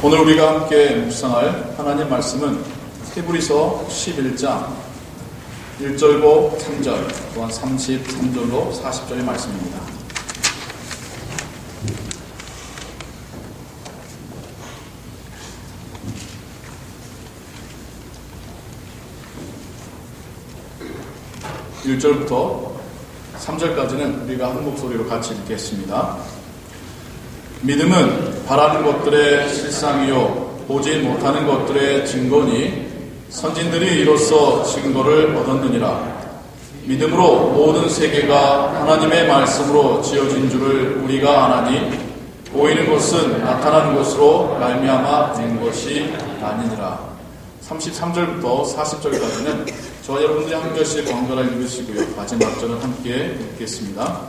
오늘 우리가 함께 묵상할 하나님 말씀은 히브리서 11장 1절로 3절 또한 33절로 40절의 말씀입니다. (1절부터) 3절까지는 우리가 한 목소리로 같이 읽겠습니다. 믿음은 바라는 것들의 실상이요 보지 못하는 것들의 증거니 선진들이 이로써 증거를 얻었느니라. 믿음으로 모든 세계가 하나님의 말씀으로 지어진 줄을 우리가 아나니 보이는 것은 나타나는 것으로 말미암아 된 것이 아니니라. 33절부터 40절까지는 저와 여러분들이 한 절씩 번갈아 읽으시고요. 마지막 절은 함께 읽겠습니다.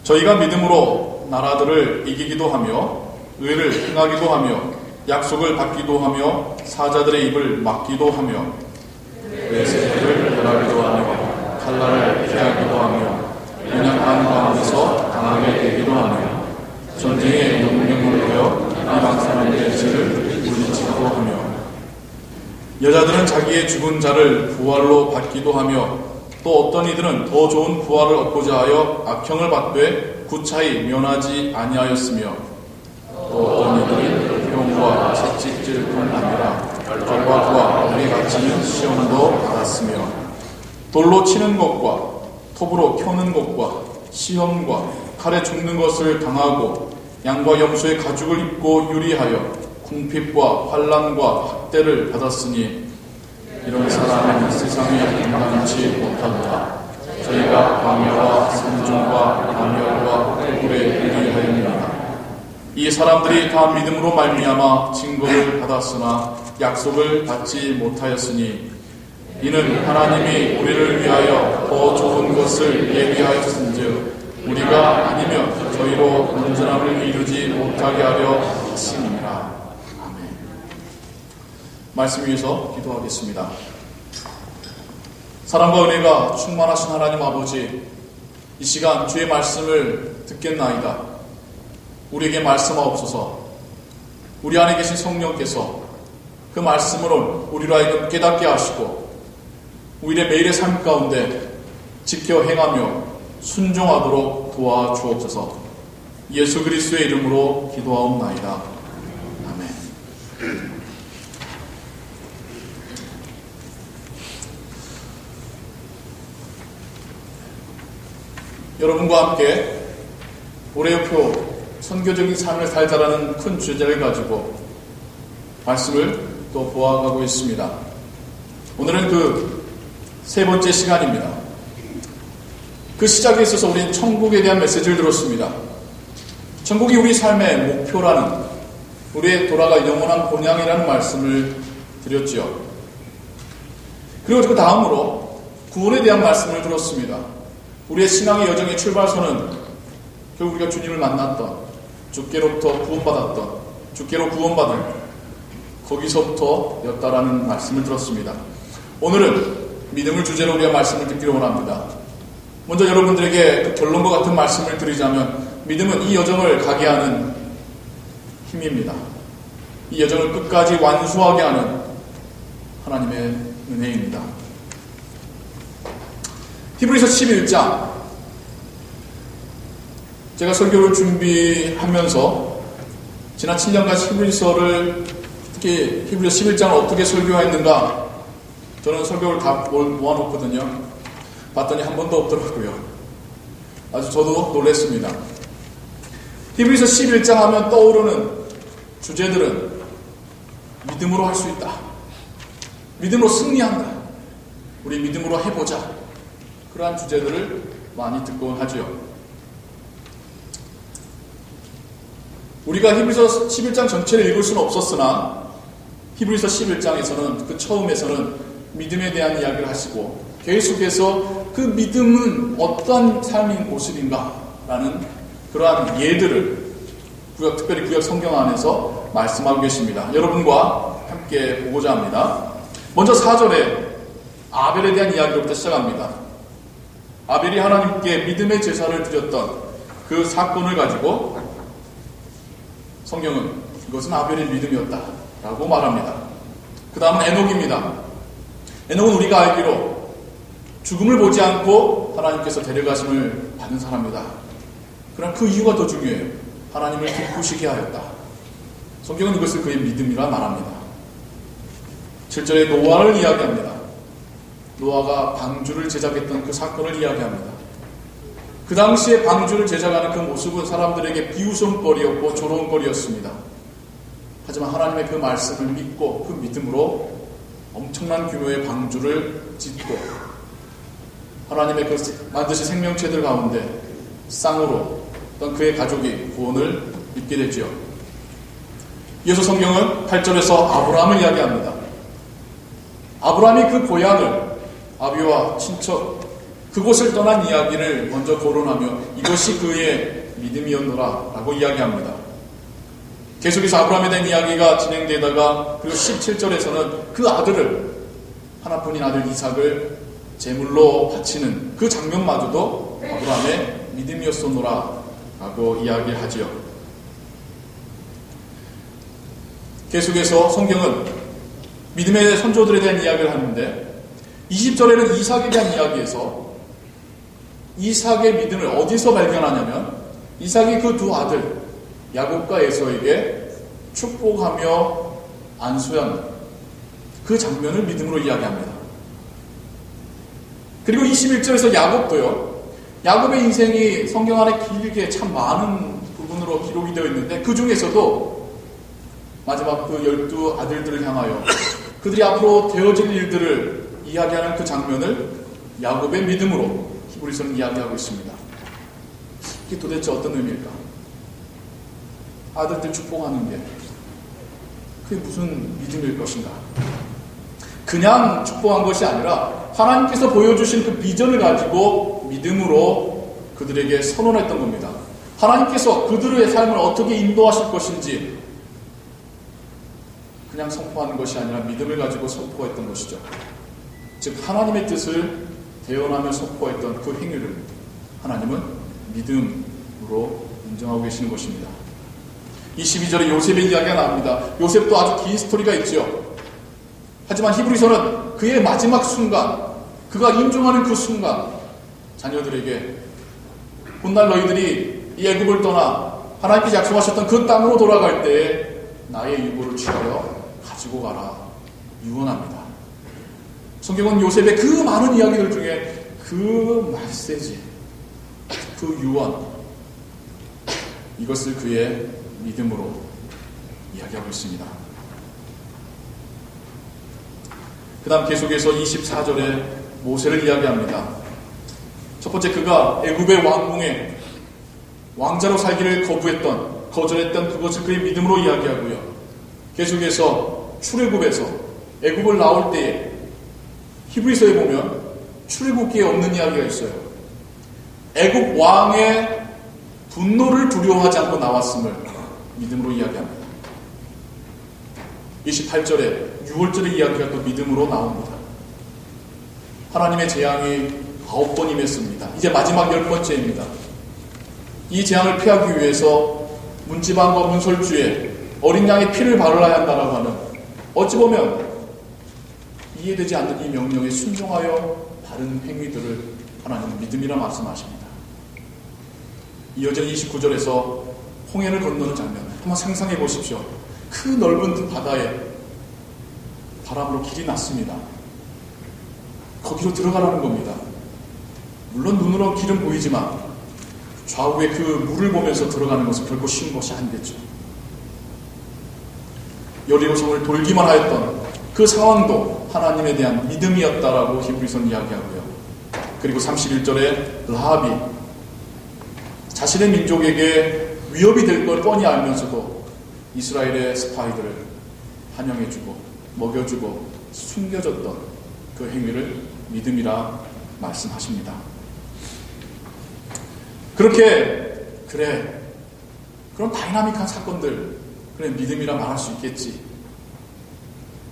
저희가 믿음으로 나라들을 이기기도 하며 의를 행하기도 하며 약속을 받기도 하며 사자들의 입을 막기도 하며 외세를 멸하기도 하며 칼날을 피하기도 하며 연약한 가운데서 강하게 되기도 하며 전쟁의 명령을 하여 이방 사람들의 죄를 물리치기도 하며 여자들은 자기의 죽은 자를 부활로 받기도 하며 또 어떤 이들은 더 좋은 부활을 얻고자 하여 악형을 받되 구차히 면하지 아니하였으며 또 어떤 이들은 비용과 채찍질뿐 아니라 결과와 오래 갇히는 시험도 받았으며 돌로 치는 것과 톱으로 켜는 것과 시험과 칼에 죽는 것을 당하고 양과 염소의 가죽을 입고 유리하여 궁핍과 환난과 학대를 받았으니 이런 사람은 세상에 인간치 못하도다. 저희가 광야와 산중과 암열과 불굴에 유리하였느니라. 이 사람들이 다 믿음으로 말미암아 증거를 받았으나 약속을 받지 못하였으니 이는 하나님이 우리를 위하여 더 좋은 것을 예비하였은즉 우리가 아니면 저희로 온전함을 이루지 못하게 하려 하심이니라. 아멘. 말씀 위해서 기도하겠습니다. 사랑과 은혜가 충만하신 하나님 아버지, 이 시간 주의 말씀을 듣겠나이다. 우리에게 말씀하옵소서. 우리 안에 계신 성령께서 그 말씀으로 우리로 하여금 깨닫게 하시고 우리의 매일의 삶 가운데 지켜 행하며 순종하도록 도와주옵소서. 예수 그리스도의 이름으로 기도하옵나이다. 아멘. 여러분과 함께 올해표 선교적인 삶을 살자라는 큰 주제를 가지고 말씀을 또 보아가고 있습니다. 오늘은 그 세 번째 시간입니다. 그 시작에 있어서 우리는 천국에 대한 메시지를 들었습니다. 천국이 우리 삶의 목표라는, 우리의 돌아갈 영원한 본향이라는 말씀을 드렸지요. 그리고 그 다음으로 구원에 대한 말씀을 들었습니다. 우리의 신앙의 여정의 출발선은 결국 우리가 주님을 만났던, 주께로부터 구원받았던, 주께로 구원받은 거기서부터였다라는 말씀을 들었습니다. 오늘은 믿음을 주제로 우리가 말씀을 듣기를 원합니다. 먼저 여러분들에게 그 결론과 같은 말씀을 드리자면 믿음은 이 여정을 가게 하는 힘입니다. 이 여정을 끝까지 완수하게 하는 하나님의 은혜입니다. 히브리서 11장, 제가 설교를 준비하면서 지난 7년간 히브리서를, 특히 히브리서 11장을 어떻게 설교했는가, 저는 설교를 다 모아놓거든요. 봤더니 한 번도 없더라고요. 아주 저도 놀랐습니다. 히브리서 11장 하면 떠오르는 주제들은 믿음으로 할 수 있다, 믿음으로 승리한다, 우리 믿음으로 해보자, 그러한 주제들을 많이 듣곤 하죠. 우리가 히브리서 11장 전체를 읽을 수는 없었으나 히브리서 11장에서는 그 처음에서는 믿음에 대한 이야기를 하시고 계속해서 그 믿음은 어떠한 삶인 모습인가라는 그러한 예들을 특별히 구약 성경 안에서 말씀하고 계십니다. 여러분과 함께 보고자 합니다. 먼저 4절에 아벨에 대한 이야기로부터 시작합니다. 아벨이 하나님께 믿음의 제사를 드렸던 그 사건을 가지고 성경은 이것은 아벨의 믿음이었다 라고 말합니다. 그 다음은 에녹입니다. 에녹은 우리가 알기로 죽음을 보지 않고 하나님께서 데려가심을 받은 사람이다. 그러나 그 이유가 더 중요해요. 하나님을 기쁘시게 하였다. 성경은 이것을 그의 믿음이라 말합니다. 7절에 노아를 이야기합니다. 노아가 방주를 제작했던 그 사건을 이야기합니다. 그 당시에 방주를 제작하는 그 모습은 사람들에게 비웃음거리였고 조롱거리였습니다. 하지만 하나님의 그 말씀을 믿고 그 믿음으로 엄청난 규모의 방주를 짓고 하나님의 그 만드신 생명체들 가운데 쌍으로 어떤 그의 가족이 구원을 입게 되지요. 이어서 성경은 8절에서 아브라함을 이야기합니다. 아브라함이 그 고향을 아비와 친척 그곳을 떠난 이야기를 먼저 거론하며 이것이 그의 믿음이었노라 라고 이야기합니다. 계속해서 아브라함에 대한 이야기가 진행되다가 그리고 17절에서는 그 아들을 하나뿐인 아들 이삭을 제물로 바치는 그 장면마저도 아브라함의 믿음이었노라 라고 이야기하지요. 계속해서 성경은 믿음의 선조들에 대한 이야기를 하는데 20절에는 이삭에 대한 이야기에서 이삭의 믿음을 어디서 발견하냐면 이삭이 그 두 아들 야곱과 에서에게 축복하며 안수한 그 장면을 믿음으로 이야기합니다. 그리고 21절에서 야곱도요. 야곱의 인생이 성경 안에 길게 참 많은 부분으로 기록이 되어 있는데 그 중에서도 마지막 그 12 아들들을 향하여 그들이 앞으로 되어질 일들을 이야기하는 그 장면을 야곱의 믿음으로 히브리서는 이야기하고 있습니다. 이게 도대체 어떤 의미일까? 아들들 축복하는 게 그게 무슨 믿음일 것인가? 그냥 축복한 것이 아니라 하나님께서 보여주신 그 비전을 가지고 믿음으로 그들에게 선언했던 겁니다. 하나님께서 그들의 삶을 어떻게 인도하실 것인지 그냥 선포하는 것이 아니라 믿음을 가지고 선포했던 것이죠. 즉 하나님의 뜻을 대언하며 선포했던 그 행위를 하나님은 믿음으로 인정하고 계시는 것입니다. 22절에 요셉의 이야기가 나옵니다. 요셉도 아주 긴 스토리가 있죠. 하지만 히브리서는 그의 마지막 순간, 그가 임종하는 그 순간 자녀들에게 훗날 너희들이 이 애굽을 떠나 하나님께서 약속하셨던 그 땅으로 돌아갈 때에 나의 유고를 취하여 가지고 가라 유언합니다. 성경은 요셉의 그 많은 이야기들 중에 그 메시지, 그 유언, 이것을 그의 믿음으로 이야기하고 있습니다. 그 다음 계속해서 24절에 모세를 이야기합니다. 첫 번째 그가 애굽의 왕궁에 왕자로 살기를 거절했던 그것을 그의 믿음으로 이야기하고요. 계속해서 출애굽에서 애굽을 나올 때에 히브리서에 보면 출애굽기에 없는 이야기가 있어요. 애굽 왕의 분노를 두려워하지 않고 나왔음을 믿음으로 이야기합니다. 28절에 6월절의 이야기가 또 믿음으로 나옵니다. 하나님의 재앙이 9번 임했습니다. 이제 마지막 10번째입니다. 이 재앙을 피하기 위해서 문지방과 문설주에 어린 양의 피를 바르라야 한다라고 하는 어찌 보면 이해되지 않는 이 명령에 순종하여 바른 행위들을 하나님은 믿음이라 말씀하십니다. 이어지는 29절에서 홍해를 건너는 장면 한번 상상해 보십시오. 그 넓은 바다에 바람으로 길이 났습니다. 거기로 들어가라는 겁니다. 물론 눈으로 길은 보이지만 좌우에 그 물을 보면서 들어가는 것은 결코 쉬운 것이 아니겠죠. 여리고성을 돌기만 하였던 그 상황도 하나님에 대한 믿음이었다라고 히브리서는 이야기하고요. 그리고 31절에 라합이 자신의 민족에게 위협이 될 걸 뻔히 알면서도 이스라엘의 스파이들을 환영해주고 먹여주고 숨겨줬던 그 행위를 믿음이라 말씀하십니다. 그렇게 그런 다이나믹한 사건들 그래 믿음이라 말할 수 있겠지.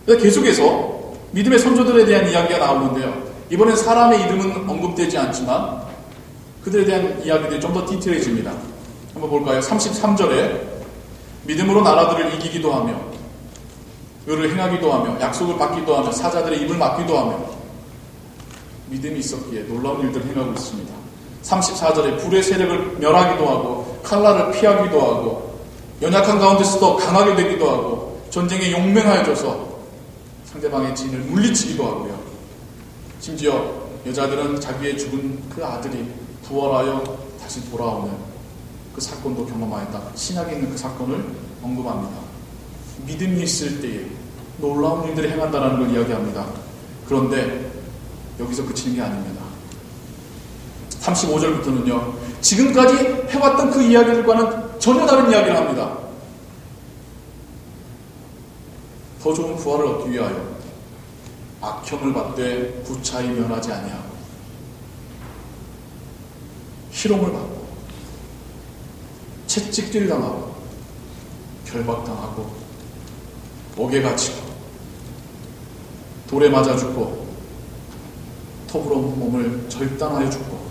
계속해서 믿음의 선조들에 대한 이야기가 나오는데요. 이번엔 사람의 이름은 언급되지 않지만 그들에 대한 이야기들이 좀 더 디테일해집니다. 한번 볼까요? 33절에 믿음으로 나라들을 이기기도 하며 의를 행하기도 하며 약속을 받기도 하며 사자들의 입을 막기도 하며 믿음이 있었기에 놀라운 일들을 행하고 있습니다. 34절에 불의 세력을 멸하기도 하고 칼날을 피하기도 하고 연약한 가운데서도 강하게 되기도 하고 전쟁에 용맹하여져서 상대방의 진을 물리치기도 하고요. 심지어 여자들은 자기의 죽은 그 아들이 부활하여 다시 돌아오는 그 사건도 경험하였다. 신약에 있는 그 사건을 언급합니다. 믿음이 있을 때에 놀라운 일들을 행한다는 걸 이야기합니다. 그런데 여기서 그치는 게 아닙니다. 35절부터는요. 지금까지 해왔던 그 이야기들과는 전혀 다른 이야기를 합니다. 더 좋은 부활을 얻기 위하여 악형을 받되 구차히 면하지 아니하고 희롱을 받고 채찍질 당하고 결박당하고 옥에 갇히고 돌에 맞아 죽고 톱으로 몸을 절단하여 죽고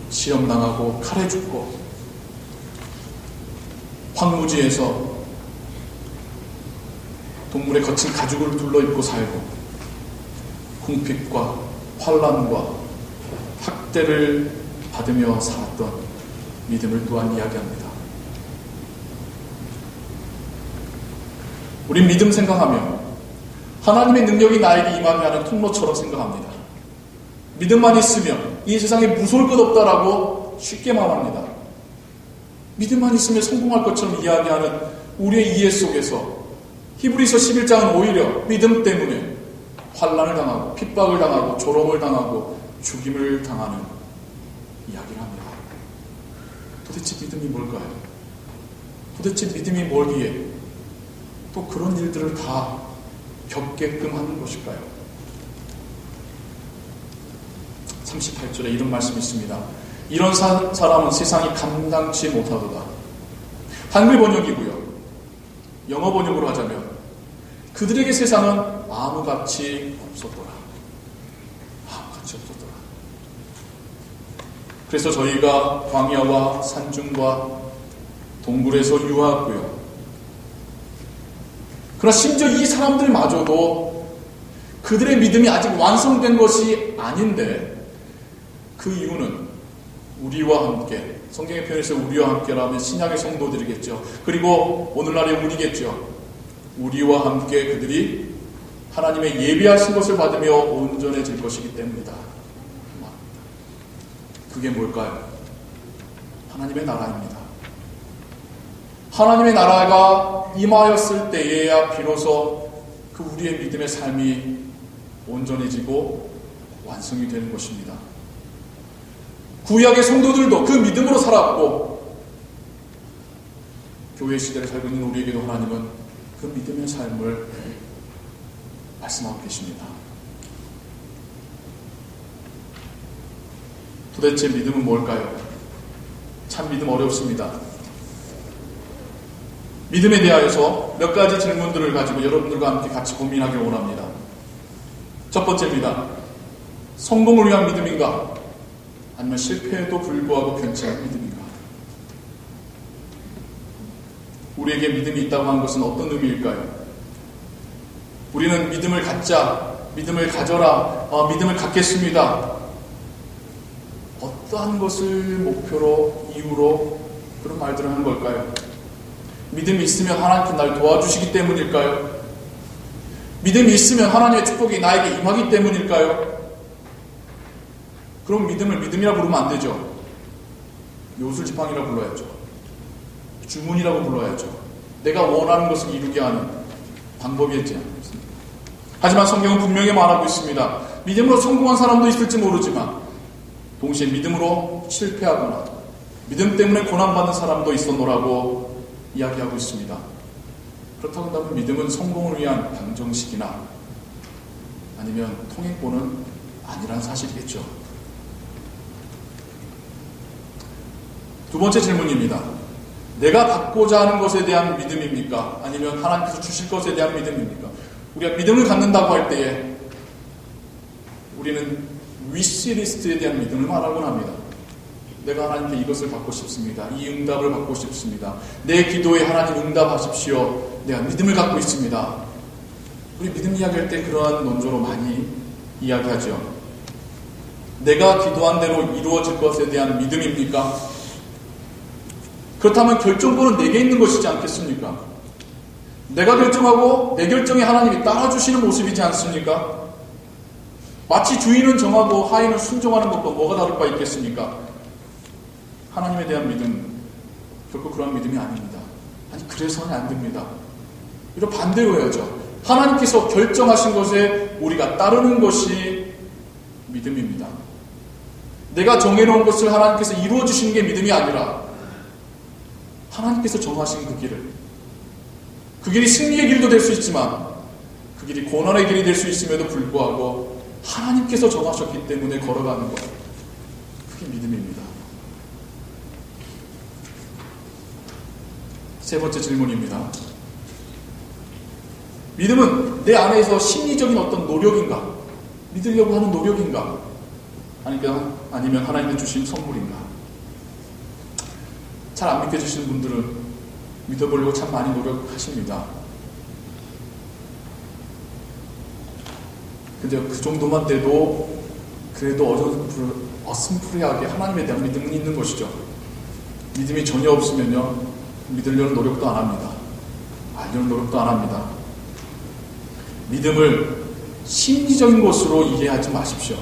시험당하고 칼에 죽고 황무지에서 동물의 거친 가죽을 둘러입고 살고 궁핍과 환난과 학대를 받으며 살았던 믿음을 또한 이야기합니다. 우린 믿음 생각하며 하나님의 능력이 나에게 임하게 하는 통로처럼 생각합니다. 믿음만 있으면 이 세상에 무서울 것 없다라고 쉽게 말합니다. 믿음만 있으면 성공할 것처럼 이야기하는 우리의 이해 속에서 히브리서 11장은 오히려 믿음 때문에 환난을 당하고 핍박을 당하고 조롱을 당하고 죽임을 당하는 이야기를 합니다. 도대체 믿음이 뭘까요? 도대체 믿음이 뭘기에 또 그런 일들을 다 겪게끔 하는 것일까요? 38절에 이런 말씀이 있습니다. 이런 사람은 세상이 감당치 못하도다. 한글 번역이고요. 영어 번역으로 하자면 그들에게 세상은 아무 가치 없었더라. 아무 가치 없었더라. 그래서 저희가 광야와 산중과 동굴에서 유하고요. 그러나 심지어 이 사람들마저도 그들의 믿음이 아직 완성된 것이 아닌데 그 이유는 우리와 함께, 성경의 표현에서 우리와 함께라면 신약의 성도들이겠죠. 그리고 오늘날의 우리겠죠. 우리와 함께 그들이 하나님의 예비하신 것을 받으며 온전해질 것이기 때문이다. 그게 뭘까요? 하나님의 나라입니다. 하나님의 나라가 임하였을 때에야 비로소 그 우리의 믿음의 삶이 온전해지고 완성이 되는 것입니다. 구약의 성도들도 그 믿음으로 살았고 교회 시대를 살고 있는 우리에게도 하나님은 그 믿음의 삶을 말씀하고 계십니다. 도대체 믿음은 뭘까요? 참 믿음 어렵습니다. 믿음에 대하여서 몇 가지 질문들을 가지고 여러분들과 함께 같이 고민하길 원합니다. 첫 번째입니다. 성공을 위한 믿음인가? 아니면 실패에도 불구하고 변치 않은 믿음인가? 우리에게 믿음이 있다고 하는 것은 어떤 의미일까요? 우리는 믿음을 갖자, 믿음을 가져라, 믿음을 갖겠습니다. 어떠한 것을 목표로, 이유로 그런 말들을 하는 걸까요? 믿음이 있으면 하나님께 날 도와주시기 때문일까요? 믿음이 있으면 하나님의 축복이 나에게 임하기 때문일까요? 그럼 믿음을 믿음이라 부르면 안 되죠. 요술지팡이라 불러야죠. 주문이라고 불러야죠. 내가 원하는 것을 이루게 하는 방법이었지 않습니까? 하지만 성경은 분명히 말하고 있습니다. 믿음으로 성공한 사람도 있을지 모르지만 동시에 믿음으로 실패하거나 믿음 때문에 고난받는 사람도 있었노라고 이야기하고 있습니다. 그렇다고 한다면 믿음은 성공을 위한 방정식이나 아니면 통행권은 아니란 사실이겠죠. 두 번째 질문입니다. 내가 받고자 하는 것에 대한 믿음입니까? 아니면 하나님께서 주실 것에 대한 믿음입니까? 우리가 믿음을 갖는다고 할 때에 우리는 위시리스트에 대한 믿음을 말하곤 합니다. 내가 하나님께 이것을 받고 싶습니다. 이 응답을 받고 싶습니다. 내 기도에 하나님 응답하십시오. 내가 믿음을 갖고 있습니다. 우리 믿음 이야기할 때 그러한 논조로 많이 이야기하죠. 내가 기도한 대로 이루어질 것에 대한 믿음입니까? 그렇다면 결정권은 내게 있는 것이지 않겠습니까? 내가 결정하고 내 결정에 하나님이 따라주시는 모습이지 않습니까? 마치 주인은 정하고 하인은 순종하는 것과 뭐가 다를 바 있겠습니까? 하나님에 대한 믿음, 결코 그런 믿음이 아닙니다. 아니, 그래서는 안 됩니다. 이런 반대로 해야죠. 하나님께서 결정하신 것에 우리가 따르는 것이 믿음입니다. 내가 정해놓은 것을 하나님께서 이루어 주시는 게 믿음이 아니라 하나님께서 정하신 그 길이 승리의 길도 될 수 있지만 그 길이 고난의 길이 될 수 있음에도 불구하고 하나님께서 정하셨기 때문에 걸어가는 것, 그게 믿음입니다. 세 번째 질문입니다. 믿음은 내 안에서 심리적인 어떤 노력인가? 믿으려고 하는 노력인가? 아니면 하나님이 주신 선물인가? 잘 안 믿겨지시는 분들은 믿어보려고 참 많이 노력하십니다. 근데 그 정도만 돼도 그래도 어슴푸레하게 하나님에 대한 믿음은 있는 것이죠. 믿음이 전혀 없으면요, 믿으려는 노력도 안 합니다. 알려는 노력도 안 합니다. 믿음을 심리적인 것으로 이해하지 마십시오.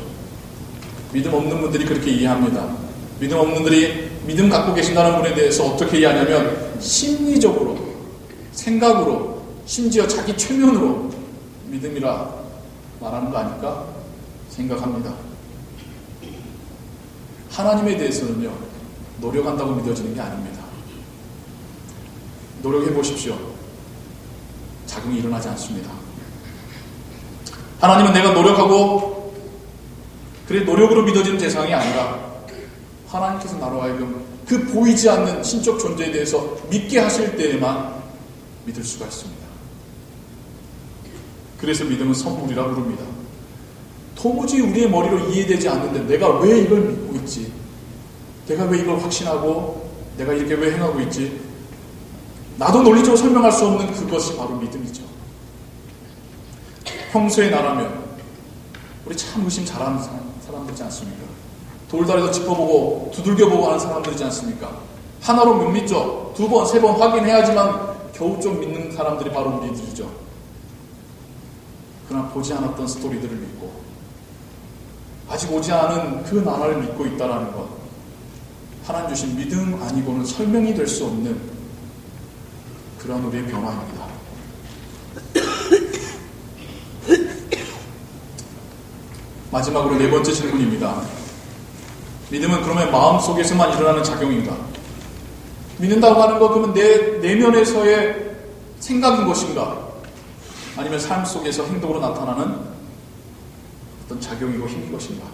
믿음 없는 분들이 그렇게 이해합니다. 믿음 없는 분들이 믿음 갖고 계신다는 분에 대해서 어떻게 이해하냐면 심리적으로, 생각으로, 심지어 자기 최면으로 믿음이라 말하는 거 아닐까 생각합니다. 하나님에 대해서는요, 노력한다고 믿어지는 게 아닙니다. 노력해 보십시오. 작용이 일어나지 않습니다. 하나님은 내가 노력하고 그래 노력으로 믿어지는 세상이 아니라 하나님께서 나로 하여금 그 보이지 않는 신적 존재에 대해서 믿게 하실 때에만 믿을 수가 있습니다. 그래서 믿음은 선물이라 부릅니다. 도무지 우리의 머리로 이해되지 않는데 내가 왜 이걸 믿고 있지? 내가 왜 이걸 확신하고 내가 이렇게 왜 행하고 있지? 나도 논리적으로 설명할 수 없는 그것이 바로 믿음이죠. 평소에 나라면 우리 참 의심 잘하는 사람들이지 않습니까? 돌다리도 짚어보고 두들겨보고 하는 사람들이지 않습니까? 하나로 못 믿죠. 두 번, 세 번 확인해야지만 겨우 좀 믿는 사람들이 바로 우리들이죠. 그러나 보지 않았던 스토리들을 믿고 아직 오지 않은 그 나라를 믿고 있다는 것, 하나님 주신 믿음 아니고는 설명이 될 수 없는 그런 우리의 변화입니다. 마지막으로 네 번째 질문입니다. 믿음은 그러면 마음속에서만 일어나는 작용인가? 믿는다고 하는 것, 그러면 내 내면에서의 생각인 것인가? 아니면 삶 속에서 행동으로 나타나는 어떤 작용이고 힘인 것인가?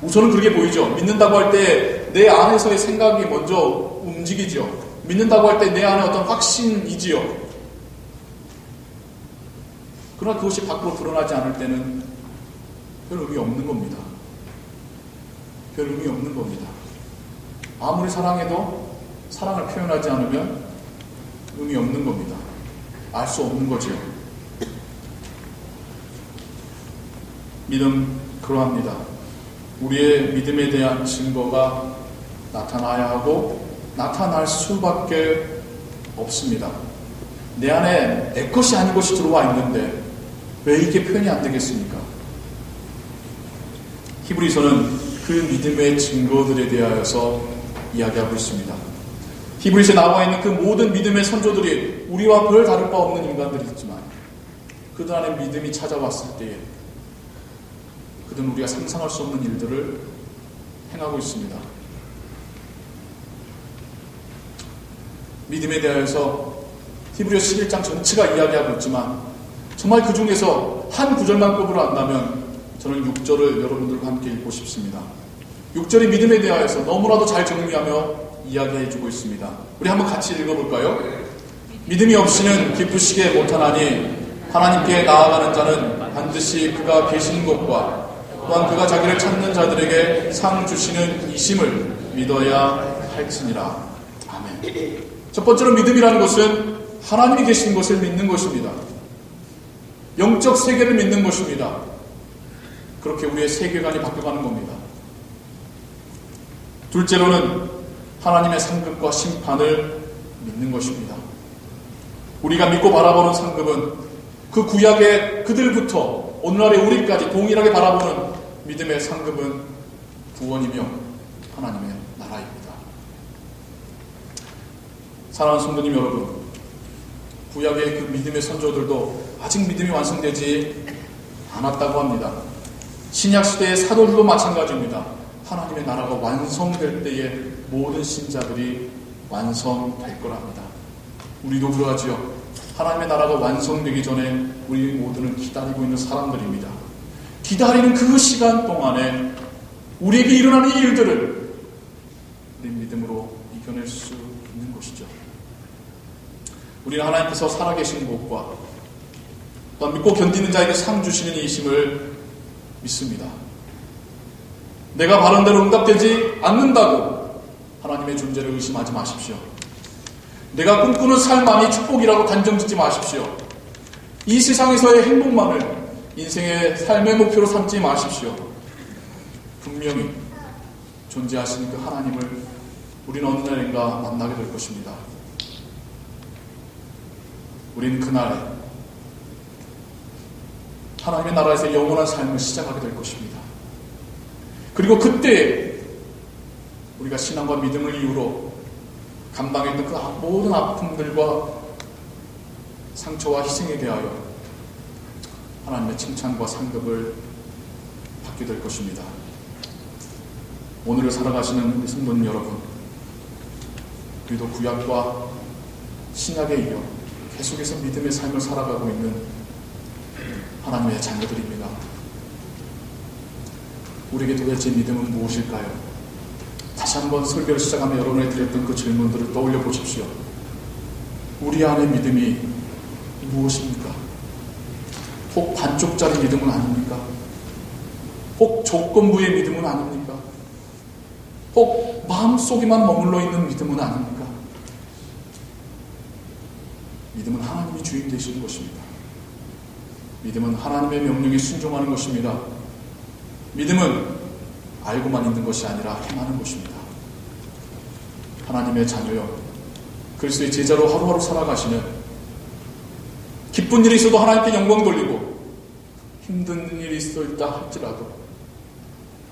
우선은 그렇게 보이죠. 믿는다고 할 때 내 안에서의 생각이 먼저 움직이죠. 믿는다고 할 때 내 안에 어떤 확신이지요. 그러나 그것이 밖으로 드러나지 않을 때는 별 의미 없는 겁니다. 별 의미 없는 겁니다. 아무리 사랑해도 사랑을 표현하지 않으면 의미 없는 겁니다. 알 수 없는 거지요. 믿음 그러합니다. 우리의 믿음에 대한 증거가 나타나야 하고 나타날 수밖에 없습니다. 내 안에 내 것이 아닌 것이 들어와 있는데 왜 이게 표현이 안 되겠습니까? 히브리서는 그 믿음의 증거들에 대하여서 이야기하고 있습니다. 히브리서에 나와 있는 그 모든 믿음의 선조들이 우리와 별 다를 바 없는 인간들이지만 그들 안에 믿음이 찾아왔을 때에 그들은 우리가 상상할 수 없는 일들을 행하고 있습니다. 믿음에 대하여서 히브리서 11장 전체가 이야기하고 있지만 정말 그 중에서 한 구절만 꼽으러 한다면 저는 6절을 여러분들과 함께 읽고 싶습니다. 6절의 믿음에 대하여서 너무나도 잘 정리하며 이야기해주고 있습니다. 우리 한번 같이 읽어볼까요? 믿음이 없이는 기쁘시게 못하나니 하나님께 나아가는 자는 반드시 그가 계시는 것과 또한 그가 자기를 찾는 자들에게 상 주시는 이심을 믿어야 할지니라. 아멘. 첫 번째로 믿음이라는 것은 하나님이 계신 것을 믿는 것입니다. 영적 세계를 믿는 것입니다. 그렇게 우리의 세계관이 바뀌어가는 겁니다. 둘째로는 하나님의 상급과 심판을 믿는 것입니다. 우리가 믿고 바라보는 상급은 그 구약의 그들부터 오늘날의 우리까지 동일하게 바라보는 믿음의 상급은 구원이며 하나님의 나라입니다. 사랑하는 성도님 여러분, 구약의 그 믿음의 선조들도 아직 믿음이 완성되지 않았다고 합니다. 신약시대의 사도들도 마찬가지입니다. 하나님의 나라가 완성될 때에 모든 신자들이 완성될 거랍니다. 우리도 그러하지요. 하나님의 나라가 완성되기 전에 우리 모두는 기다리고 있는 사람들입니다. 기다리는 그 시간 동안에 우리에게 일어나는 이 일들을 우리 믿음으로 이겨낼 수 있는 것이죠. 우리는 하나님께서 살아계신 것과 또한 믿고 견디는 자에게 상 주시는 이심을 믿습니다. 내가 바른 대로 응답되지 않는다고 하나님의 존재를 의심하지 마십시오. 내가 꿈꾸는 삶만이 축복이라고 단정짓지 마십시오. 이 세상에서의 행복만을 인생의 삶의 목표로 삼지 마십시오. 분명히 존재하시는 그 하나님을 우리는 어느 날인가 만나게 될 것입니다. 우리는 그날에 하나님의 나라에서 영원한 삶을 시작하게 될 것입니다. 그리고 그때 우리가 신앙과 믿음을 이유로 감당했던 그 모든 아픔들과 상처와 희생에 대하여 하나님의 칭찬과 상급을 받게 될 것입니다. 오늘을 살아가시는 우리 성도님 여러분, 우리도 구약과 신약에 이어 계속해서 믿음의 삶을 살아가고 있는 하나님의 자녀들입니다. 우리에게 도대체 믿음은 무엇일까요? 다시 한번 설교를 시작하며 여러분에게 드렸던 그 질문들을 떠올려 보십시오. 우리 안의 믿음이 무엇입니까? 혹 반쪽짜리 믿음은 아닙니까? 혹 조건부의 믿음은 아닙니까? 혹 마음속에만 머물러 있는 믿음은 아닙니까? 믿음은 하나님이 주인 되시는 것입니다. 믿음은 하나님의 명령에 순종하는 것입니다. 믿음은 알고만 있는 것이 아니라 행하는 것입니다. 하나님의 자녀여, 그리스도의 제자로 하루하루 살아가시는, 기쁜 일이 있어도 하나님께 영광 돌리고 힘든 일이 있다 할지라도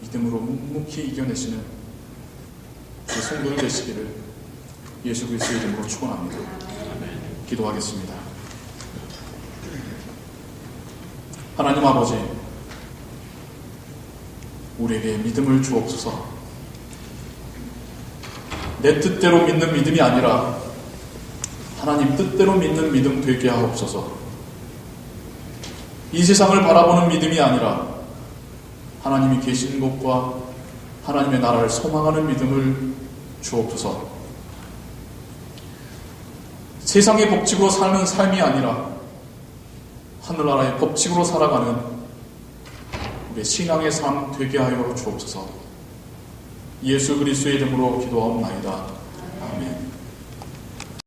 믿음으로 묵묵히 이겨내시는 그 성도들 되시기를 예수 그리스도의 이름으로 축원합니다. 기도하겠습니다. 하나님 아버지, 우리에게 믿음을 주옵소서. 내 뜻대로 믿는 믿음이 아니라 하나님 뜻대로 믿는 믿음 되게 하옵소서. 이 세상을 바라보는 믿음이 아니라 하나님이 계신 곳과 하나님의 나라를 소망하는 믿음을 주옵소서. 세상의 법칙으로 사는 삶이 아니라 하늘나라의 법칙으로 살아가는 우리의 신앙의 삶 되게 하여 주옵소서. 예수 그리스도의 이름으로 기도하옵나이다. 아멘.